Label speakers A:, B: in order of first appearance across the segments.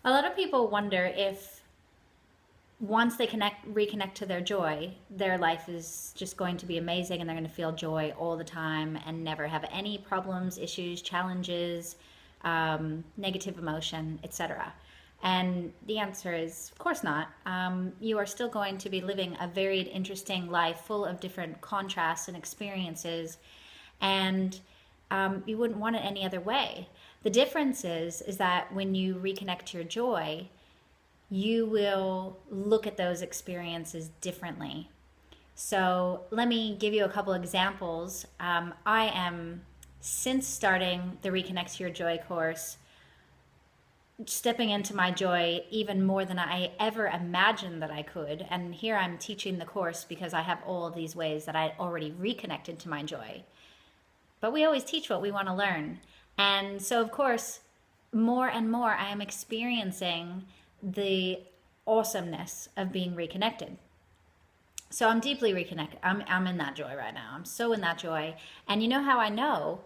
A: A lot of people wonder if once they reconnect to their joy, their life is just going to be amazing and they're going to feel joy all the time and never have any problems, issues, challenges, negative emotion, etc. And the answer is, of course not. You are still going to be living a varied, interesting life full of different contrasts and experiences, and you wouldn't want it any other way. The difference is that when you reconnect to your joy, you will look at those experiences differently. So let me give you a couple examples. I am, since starting the Reconnect to Your Joy course, stepping into my joy even more than I ever imagined that I could. And here I'm teaching the course because I have all of these ways that I already reconnected to my joy. But we always teach what we want to learn. And so, of course, more and more I am experiencing the awesomeness of being reconnected. So I'm deeply reconnected. I'm in that joy right now. I'm so in that joy. And you know how I know?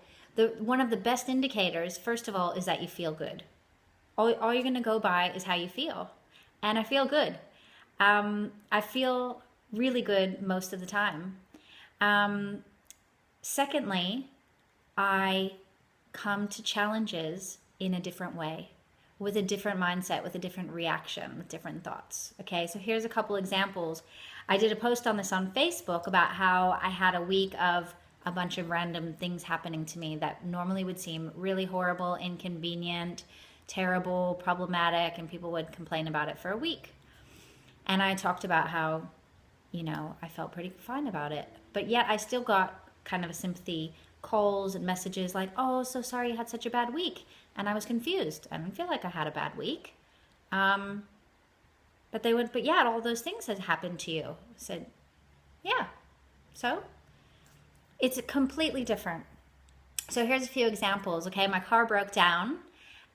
A: One of the best indicators, first of all, is that you feel good. All you're going to go by is how you feel. And I feel good. I feel really good most of the time. Secondly, I come to challenges in a different way, with a different mindset, with a different reaction, with different thoughts. Okay, so here's a couple examples. I did a post on this on Facebook about how I had a week of a bunch of random things happening to me that normally would seem really horrible, inconvenient, terrible, problematic, and people would complain about it for a week. And I talked about how, I felt pretty fine about it. But yet I still got kind of a sympathy calls and messages like, oh, so sorry you had such a bad week. And I was confused. I didn't feel like I had a bad week. But yeah, all those things had happened to you. I said, yeah. So it's completely different. So here's a few examples. Okay, my car broke down,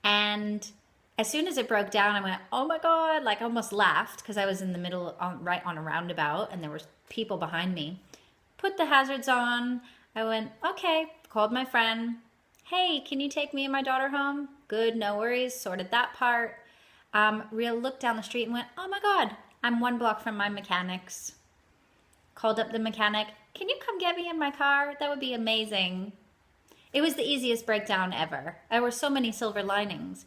A: and as soon as it broke down, I went, oh my God, like I almost laughed because I was in the middle, right on a roundabout, and there were people behind me. Put the hazards on. I went, okay, called my friend. Hey, can you take me and my daughter home? Good, no worries, sorted that part. Looked down the street and went, oh my God, I'm 1 block from my mechanic's. Called up the mechanic. Can you come get me in my car? That would be amazing. It was the easiest breakdown ever. There were so many silver linings.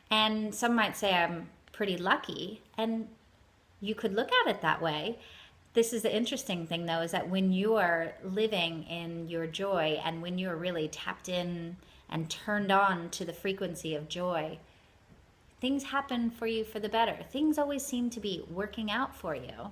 A: And some might say I'm pretty lucky, and you could look at it that way. This is the interesting thing, though, is that when you are living in your joy and when you're really tapped in and turned on to the frequency of joy, things happen for you for the better. Things always seem to be working out for you.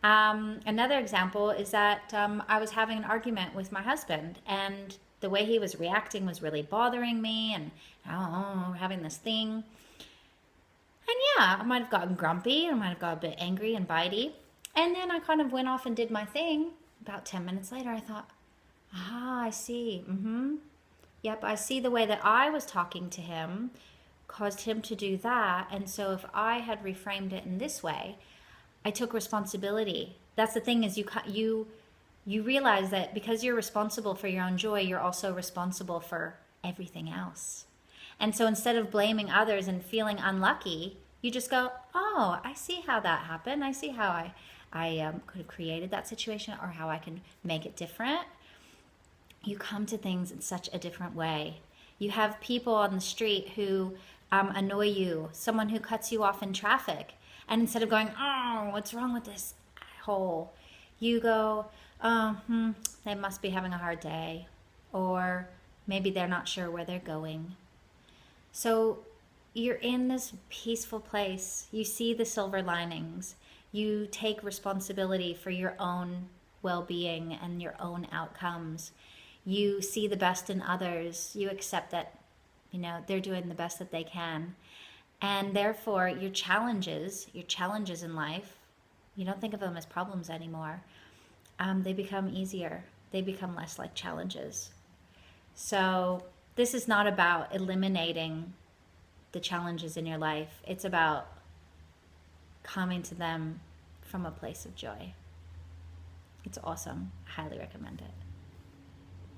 A: Another example is that I was having an argument with my husband, and the way he was reacting was really bothering me, and having this thing. And yeah, I might have gotten grumpy, I might have got a bit angry and bitey. And then I kind of went off and did my thing. About 10 minutes later, I thought, I see. Yep, I see the way that I was talking to him caused him to do that. And so if I had reframed it in this way, I took responsibility. That's the thing, is you realize that because you're responsible for your own joy, you're also responsible for everything else. And so instead of blaming others and feeling unlucky, you just go, oh, I see how that happened. I see how I could have created that situation, or how I can make it different. You come to things in such a different way. You have people on the street who annoy you, someone who cuts you off in traffic. And instead of going, oh, what's wrong with this hole? You go, they must be having a hard day. Or maybe they're not sure where they're going. So you're in this peaceful place. You see the silver linings. You take responsibility for your own well-being and your own outcomes. You see the best in others. You accept that, they're doing the best that they can. And therefore, your challenges in life, you don't think of them as problems anymore. They become easier. They become less like challenges. So this is not about eliminating the challenges in your life. It's about coming to them from a place of joy. It's awesome. I highly recommend it.